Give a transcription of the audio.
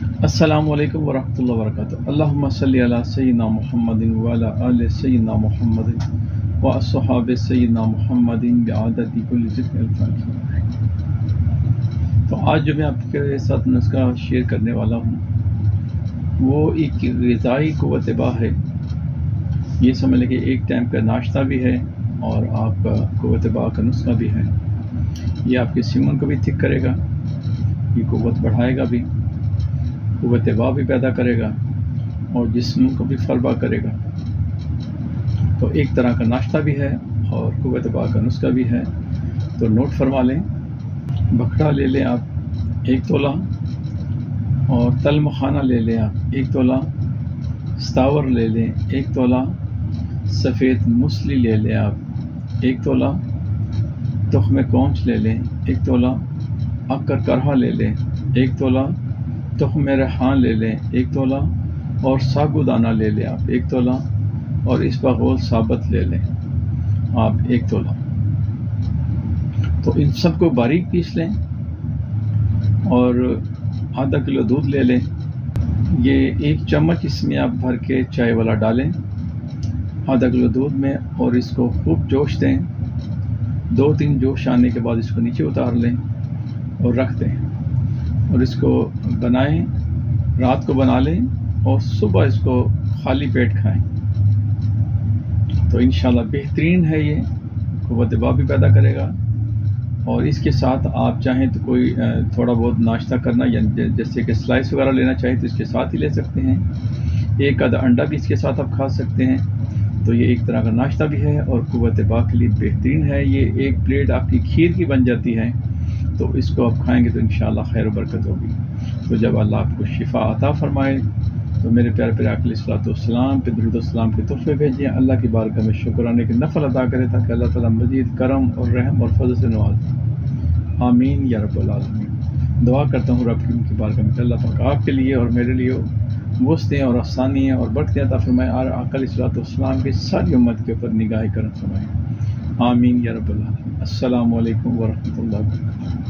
السلام علیکم ورحمۃ اللہ وبرکاتہ۔ اللہم صلی علی سیدنا محمد وعلی آل سیدنا محمد واصحاب سیدنا محمد بعدد کل ذکر الفاتحہ۔ تو آج جو میں آپ کے ساتھ نسخہ شیئر کرنے والا ہوں وہ ایک غذائی قوت باہ ہے۔ یہ سمجھ لیں کہ ایک ٹائم کا ناشتہ بھی ہے اور آپ کا قوت باہ کا نسخہ بھی ہے۔ یہ آپ کے سیمن کو بھی ٹھیک کرے گا، یہ قوت بڑھائے گا بھی، قوت باہ بھی پیدا کرے گا اور جسم کو بھی فربا کرے گا۔ تو ایک طرح کا ناشتہ بھی ہے اور قوت باہ کا نسخہ بھی ہے۔ تو نوٹ فرما لیں، بکھڑا لے لیں آپ 1 تولہ، اور تل مکھانا لے لیں آپ 1 تولہ، ستاور لے لیں 1 تولہ، سفید مسلی لے لیں آپ 1 تولہ، تخم کونچ لے لیں 1 تولہ، اکر کرہا لے لیں 1 تولہ، تخم ریحان لے لیں 1 تولہ، اور ساگو دانہ لے لیں آپ 1 تولہ، اور اسبغول ثابت لے لیں آپ 1 تولہ۔ تو ان سب کو باریک پیس لیں اور آدھا کلو دودھ لے لیں۔ یہ 1 چمچ اس میں آپ بھر کے چائے والا ڈالیں آدھا کلو دودھ میں، اور اس کو خوب جوش دیں۔ 2-3 جوش آنے کے بعد اس کو نیچے اتار لیں اور رکھ دیں، اور اس کو بنائیں، رات کو بنا لیں اور صبح اس کو خالی پیٹ کھائیں۔ تو انشاءاللہ بہترین ہے، یہ قوت باہ بھی پیدا کرے گا۔ اور اس کے ساتھ آپ چاہیں تو کوئی تھوڑا بہت ناشتہ کرنا، یعنی جیسے کہ سلائس وغیرہ لینا چاہیں تو اس کے ساتھ ہی لے سکتے ہیں۔ 1 آدھا انڈا بھی اس کے ساتھ آپ کھا سکتے ہیں۔ تو یہ ایک طرح کا ناشتہ بھی ہے اور قوت باہ کے لیے بہترین ہے۔ یہ 1 پلیٹ آپ کی کھیر کی بن جاتی ہے، تو اس کو آپ کھائیں گے تو انشاءاللہ خیر و برکت ہوگی۔ تو جب اللہ آپ کو شفا عطا فرمائے تو میرے پیارے پیارے آقا علیہ الصلوۃ والسلام پہ درود و السلام کے تحفے بھیجیں۔ اللہ کی بارگاہ میں شکرانے کے نفل ادا کریں تاکہ اللہ تعالیٰ مزید کرم اور رحم اور فضل سے نوازیں۔ آمین یا رب العالمین۔ دعا کرتا ہوں رب کی بارگاہ میں کہ اللہ پاک آپ کے لیے اور میرے لیے وسعتیں اور آسانیاں اور برکتیں عطا فرمائے، اور آقا علیہ الصلوۃ والسلام کی ساری امت کے اوپر نگاہ کرم فرمائے۔ آمین یا رب العالمین۔ السلام علیکم ورحمۃ اللہ وبرکاتہ۔